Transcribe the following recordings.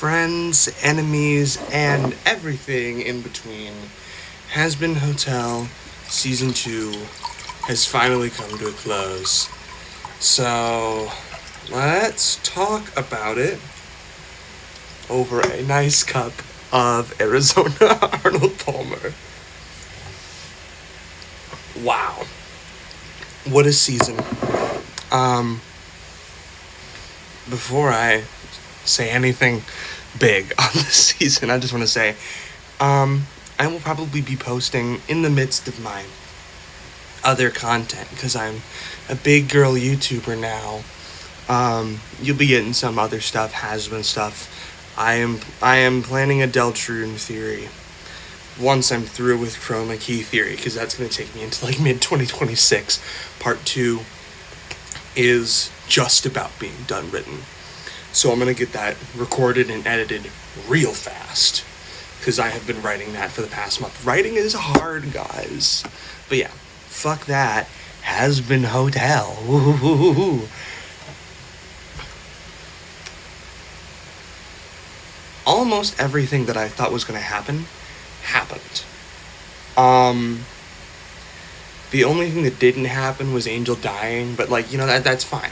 friends, enemies, and everything in between. Hazbin Hotel Season 2 has finally come to a close. So, let's talk about it over a nice cup of Arizona Arnold Palmer. Wow. What a season. Before I say anything big on this season, I just want to say, I will probably be posting in the midst of my other content, because I'm a big girl YouTuber now. You'll be getting some other stuff, Hazbin stuff. I am planning a Deltarune theory once I'm through with Chroma Key theory, because that's going to take me into like mid-2026. Part 2 is just about being done written. So I'm going to get that recorded and edited real fast, because I have been writing that for the past month. Writing is hard, guys. But yeah, fuck that. Hazbin Hotel. Woo-hoo-hoo-hoo. Almost everything that I thought was going to happen happened. The only thing that didn't happen was Angel dying, but like, that's fine.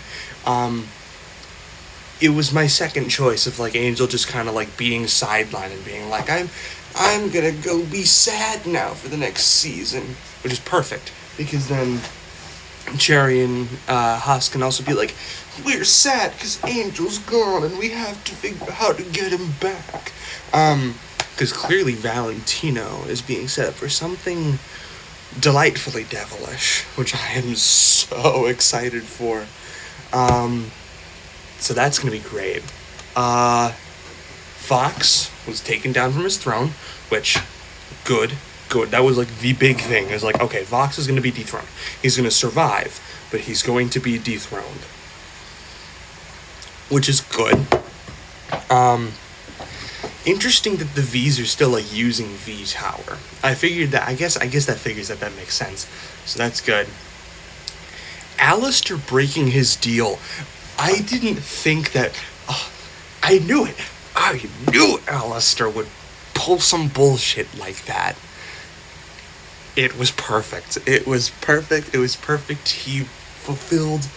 It was my second choice of like Angel just kind of like being sidelined and being like, I'm gonna go be sad now for the next season, which is perfect, because then Cherry and Huss can also be like, we're sad because Angel's gone and we have to figure out how to get him back. Because clearly Valentino is being set up for something delightfully devilish, which I am so excited for. So that's going to be great. Fox was taken down from his throne, which, good. That was like the big thing. It was like, okay, Vox is going to be dethroned. He's going to survive, but he's going to be dethroned, which is good. Interesting that the V's are still like using V Tower. I figured that. I guess that figures that makes sense. So that's good. Alistair breaking his deal. I didn't think that. I knew it. I knew Alistair would pull some bullshit like that. It was perfect. He fulfilled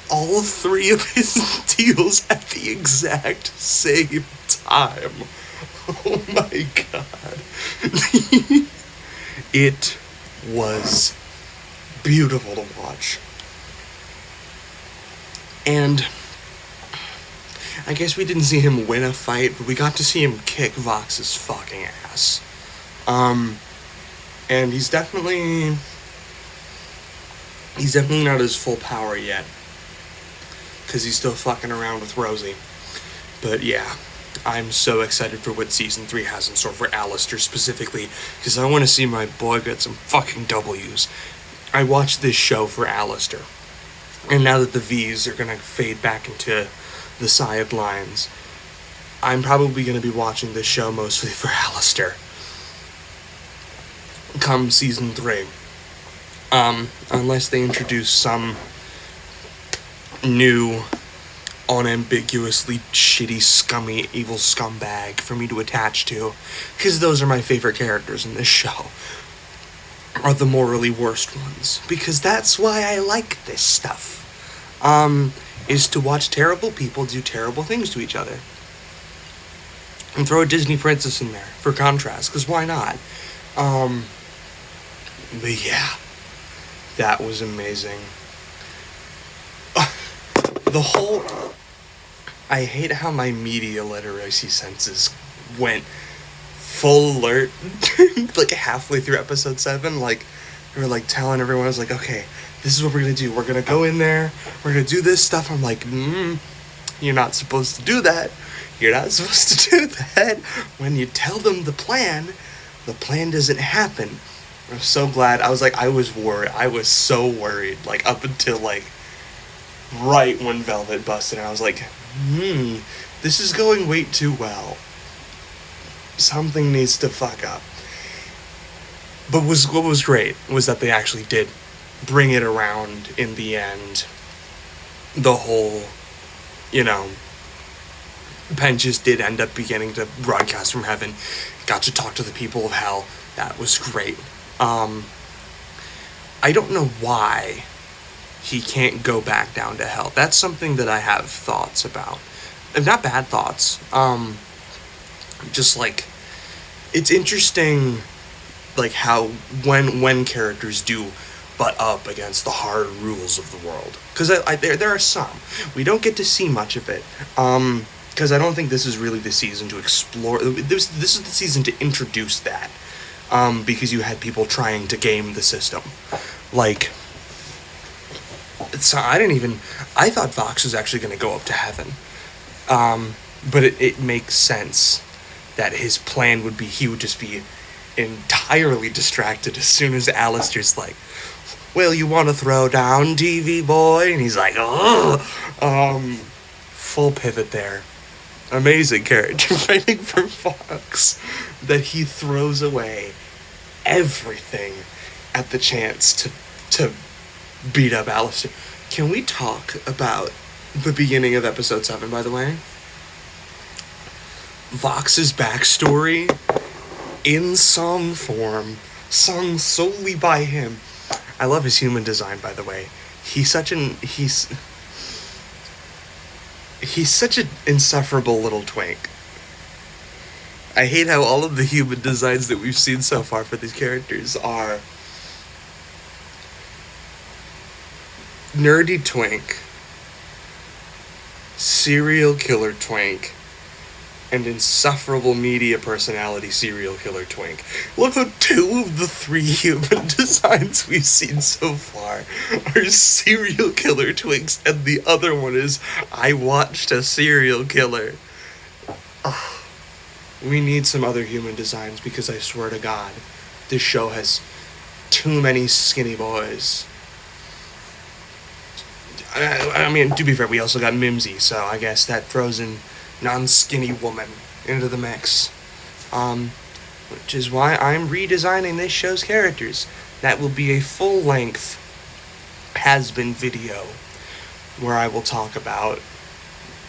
all 3 of his deals at the exact same time. Oh my god. It was beautiful to watch. And I guess we didn't see him win a fight, but we got to see him kick Vox's fucking ass. And he's definitely not at his full power yet, because he's still fucking around with Rosie. But yeah, I'm so excited for what Season 3 has in store for Alistair specifically, because I want to see my boy get some fucking W's. I watched this show for Alistair, and now that the V's are going to fade back into the sidelines, I'm probably going to be watching this show mostly for Alistair come Season 3. Unless they introduce some new, unambiguously shitty, scummy, evil scumbag for me to attach to, because those are my favorite characters in this show, are the morally worst ones, because that's why I like this stuff, is to watch terrible people do terrible things to each other, and throw a Disney princess in there for contrast, because why not? But yeah, that was amazing. I hate how my media literacy senses went full alert, like halfway through episode 7, like, we were like telling everyone, I was like, okay, this is what we're gonna do, we're gonna go in there, we're gonna do this stuff. I'm like, you're not supposed to do that, when you tell them the plan doesn't happen. I'm so glad. I was worried, I was so worried, like, up until, like, right when Velvet busted, and I was like, this is going way too well. Something needs to fuck up. But what was great was that they actually did bring it around in the end. The whole, Penn just did end up beginning to broadcast from heaven. Got to talk to the people of hell. That was great. I don't know why he can't go back down to hell. That's something that I have thoughts about. Not bad thoughts. Just like, it's interesting, like how when characters do butt up against the hard rules of the world. Because there are some. We don't get to see much of it. Because I don't think this is really the season to explore. This is the season to introduce that. Because you had people trying to game the system. Like, I thought Vox was actually going to go up to heaven. But it makes sense that his plan would be he would just be entirely distracted as soon as Alistair's like, well, you want to throw down, TV boy? And he's like, oh. Full pivot there. Amazing character writing for Fox, that he throws away everything at the chance to beat up Alistair. Can we talk about the beginning of episode 7, by the way? Vox's backstory in song form, sung solely by him. I love his human design, by the way. He's such an insufferable little twink. I hate how all of the human designs that we've seen so far for these characters are nerdy twink, serial killer twink, and insufferable media personality serial killer twink. Look how 2 of the 3 human designs we've seen so far are serial killer twinks, and the other one is, I watched a serial killer. Ugh. We need some other human designs, because I swear to God, this show has too many skinny boys. I mean, to be fair, we also got Mimsy, so I guess that throws in non-skinny woman into the mix. Which is why I'm redesigning this show's characters. That will be a full-length Hazbin video where I will talk about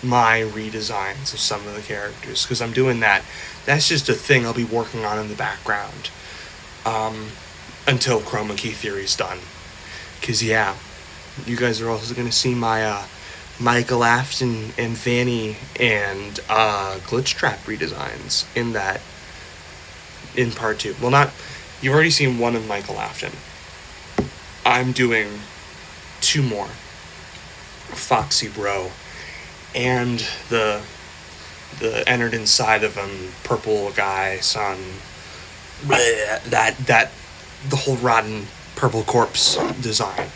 my redesigns of some of the characters, because I'm doing that. That's just a thing I'll be working on in the background until Chroma Key Theory's done. Because, yeah, you guys are also going to see my Michael Afton and Vanny and Glitch Trap redesigns in part 2. Well, not, you've already seen one of Michael Afton. I'm doing 2 more. Foxy Bro and the entered inside of him purple guy son, that the whole rotten purple corpse design.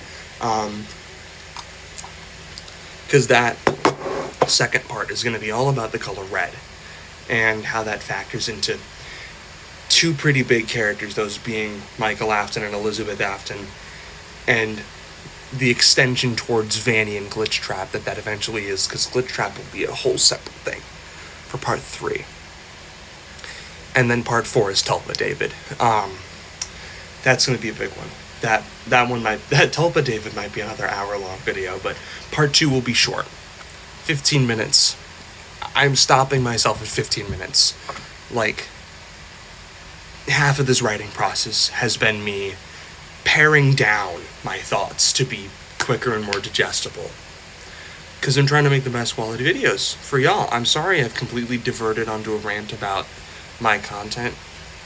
Because that second part is going to be all about the color red and how that factors into 2 pretty big characters, those being Michael Afton and Elizabeth Afton, and the extension towards Vanny and Glitch Trap that eventually is, because Glitch Trap will be a whole separate thing for part 3. And then part 4 is Tulpa David. That's going to be a big one. That Tulpa David might be another hour-long video, but part 2 will be short. 15 minutes. I'm stopping myself at 15 minutes. Like, half of this writing process has been me paring down my thoughts to be quicker and more digestible. Because I'm trying to make the best quality videos for y'all. I'm sorry I've completely diverted onto a rant about my content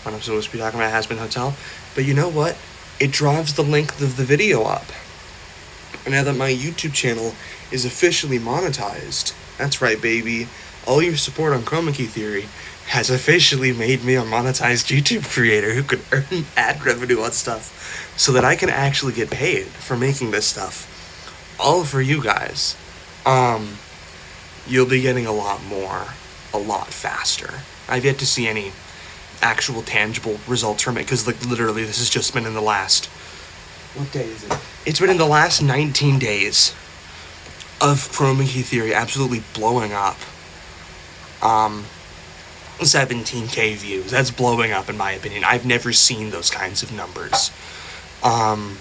when I'm supposed to be talking about Hazbin Hotel. But you know what? It drives the length of the video up. And now that my YouTube channel is officially monetized, that's right, baby, all your support on Chroma Key Theory has officially made me a monetized YouTube creator who can earn ad revenue on stuff so that I can actually get paid for making this stuff. All for you guys. You'll be getting a lot more, a lot faster. I've yet to see any actual tangible results from it, because like literally this has just been in the last, what day is it? It's been in the last 19 days of Chroma Key Theory absolutely blowing up. 17k views. That's blowing up in my opinion. I've never seen those kinds of numbers. And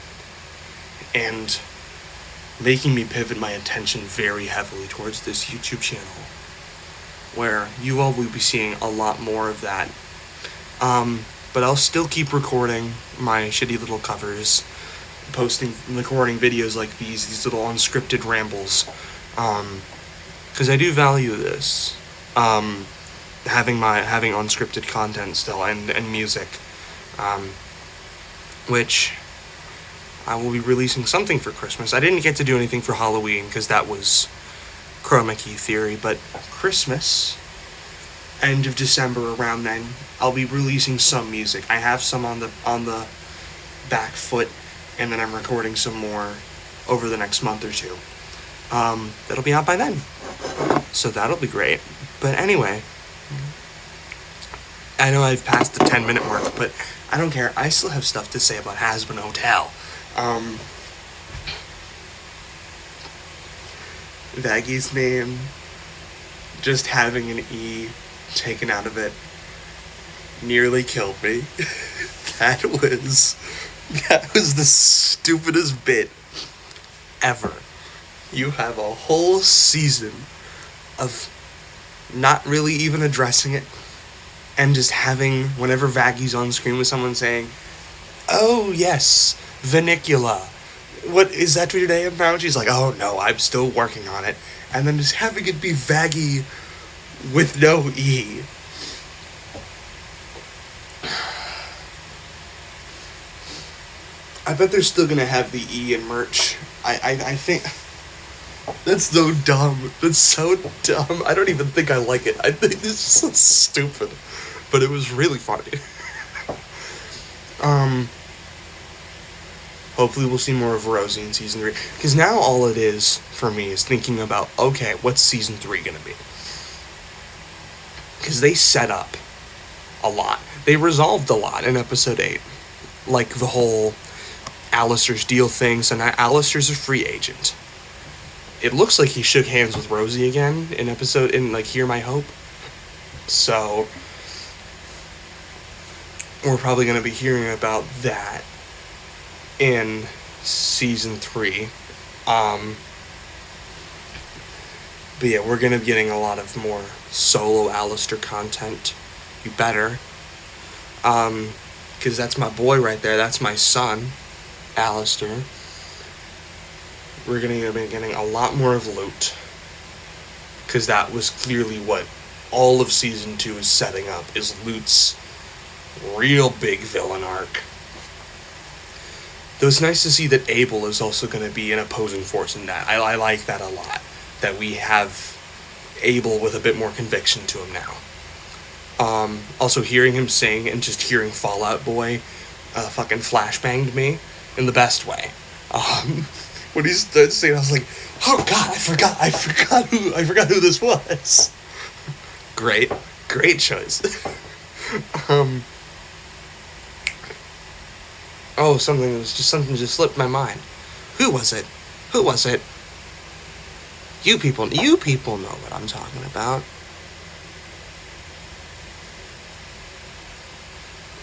making me pivot my attention very heavily towards this YouTube channel. where you all will be seeing a lot more of that. But I'll still keep recording my shitty little covers, recording videos like these little unscripted rambles, because I do value this, having unscripted content still, and music, which I will be releasing something for Christmas. I didn't get to do anything for Halloween because that was Chroma Key Theory, but Christmas, end of December, around then, I'll be releasing some music. I have some on the back foot, and then I'm recording some more over the next month or two. That'll be out by then, so that'll be great. But anyway, I know I've passed the 10-minute mark, but I don't care. I still have stuff to say about Hazbin Hotel. Vaggie's name, just having an E taken out of it, nearly killed me. That was the stupidest bit ever. You have a whole season of not really even addressing it, and just having, whenever Vaggie's on screen with someone saying, "Oh yes, Vanicula, what is that your name now?" She's like, "Oh no, I'm still working on it." And then just having it be Vaggie with no E. I bet they're still gonna have the E in merch. I think that's so dumb. That's so dumb. I don't even think I like it. I think it's so stupid. But it was really funny. Hopefully we'll see more of Rosie in season 3. Because now all it is for me is thinking about, okay, what's season 3 gonna be? Because they set up a lot. They resolved a lot in episode 8. Like the whole Alistair's deal thing. So now Alistair's a free agent. It looks like he shook hands with Rosie again in Hear My Hope. So we're probably going to be hearing about that in season 3. But yeah, we're going to be getting a lot of more solo Alistair content. You better. Because that's my boy right there. That's my son, Alistair. We're going to be getting a lot more of Lute. Because that was clearly what all of season 2 is setting up, is Lute's real big villain arc. Though it's nice to see that Abel is also going to be an opposing force in that. I like that a lot. That we have Abel with a bit more conviction to him now. Also hearing him sing and just hearing Fall Out Boy fucking flashbanged me in the best way. When he started singing, I was like, "Oh God, I forgot who this was." Great choice. Something just slipped my mind. Who was it? You people know what I'm talking about.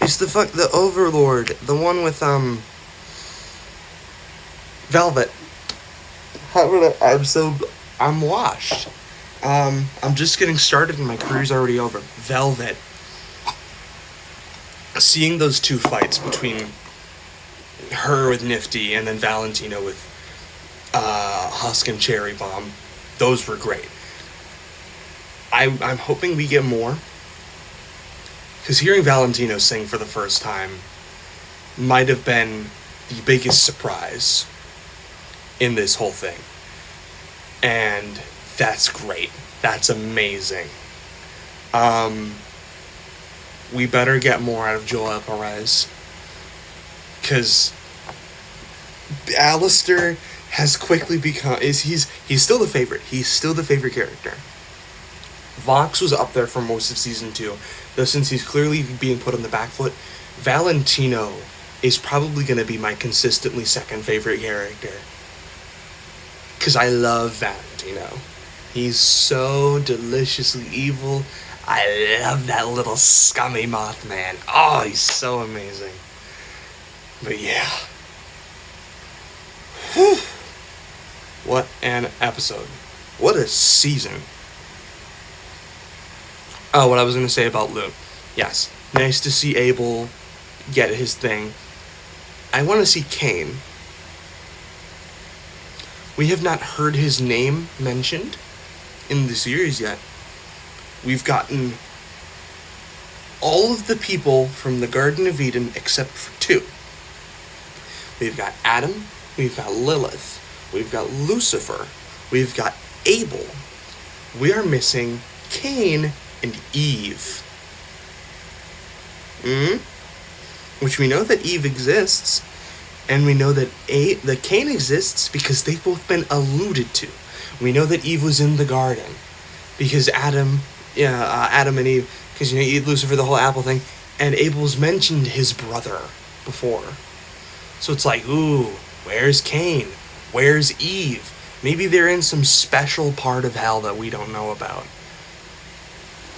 It's the Overlord, the one with Velvet. I'm washed. I'm just getting started and my career's already over. Velvet. Seeing those two fights between her with Nifty and then Valentino with Husk and Cherry Bomb, those were great. I'm hoping we get more, because hearing Valentino sing for the first time might have been the biggest surprise in this whole thing. And that's great. That's amazing. We better get more out of Joel Perez, because Alistair has quickly become he's still the favorite. He's still the favorite character. Vox was up there for most of season 2, though since he's clearly being put on the back foot, Valentino is probably going to be my consistently second favorite character, because I love Valentino. He's so deliciously evil. I love that little scummy Mothman. Oh, he's so amazing. But yeah. Whew. What an episode. What a season. Oh, what I was going to say about Lou. Yes, nice to see Abel get his thing. I want to see Cain. We have not heard his name mentioned in the series yet. We've gotten all of the people from the Garden of Eden except for two. We've got Adam, we've got Lilith, we've got Lucifer, we've got Abel. We are missing Cain and Eve. Which we know that Eve exists, and we know that Cain exists because they've both been alluded to. We know that Eve was in the garden because Adam and Eve, because you eat Lucifer, the whole apple thing, and Abel's mentioned his brother before. So it's like, ooh, where's Cain? Where's Eve? Maybe they're in some special part of hell that we don't know about.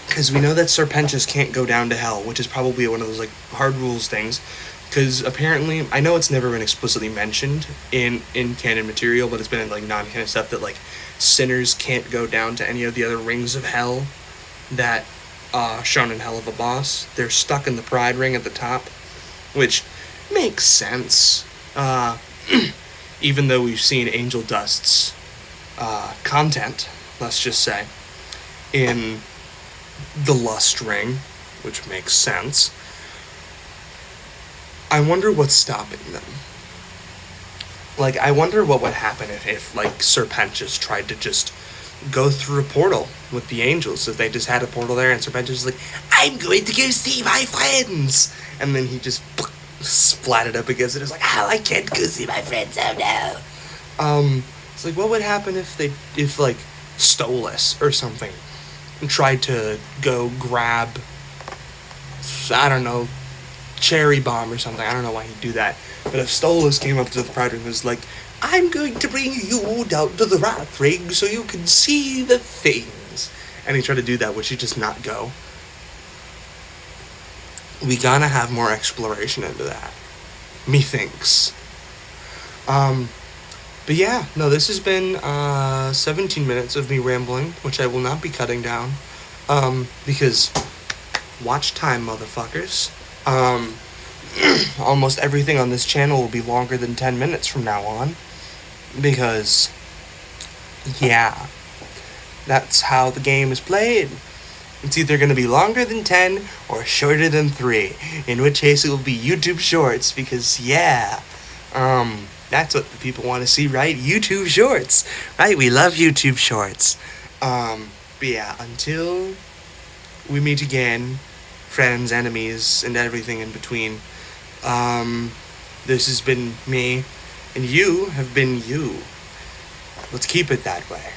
Because we know that Serpentius can't go down to hell, which is probably one of those, like, hard rules things. Because apparently, I know it's never been explicitly mentioned in canon material, but it's been in, like, non-canon stuff that, like, sinners can't go down to any of the other rings of hell that shown in Hell of a Boss. They're stuck in the Pride Ring at the top, which makes sense. Even though we've seen Angel Dust's content, let's just say, in the Lust Ring, which makes sense. I wonder what's stopping them. Like, I wonder what would happen if like, Serpentius tried to just go through a portal with the angels. If they just had a portal there and Serpentius was like, I'm going to go see my friends! And then he just splatted up against it. It's like, oh, I can't go see my friends, oh no! It's like, what would happen if like, Stolas or something tried to go grab, I don't know, Cherry Bomb or something. I don't know why he'd do that. But if Stolas came up to the Pride Ring and was like, I'm going to bring you down to the Wrath Ring so you can see the things. And he tried to do that, would she just not go? We gotta have more exploration into that. Methinks. But yeah, no, this has been 17 minutes of me rambling, which I will not be cutting down. Because watch time, motherfuckers. Almost everything on this channel will be longer than 10 minutes from now on. Because, yeah, that's how the game is played. It's either going to be longer than 10 or shorter than 3. In which case it will be YouTube Shorts, because, yeah, that's what the people want to see, right? YouTube Shorts, right? We love YouTube Shorts. But yeah, until we meet again, friends, enemies, and everything in between, this has been me, and you have been you. Let's keep it that way.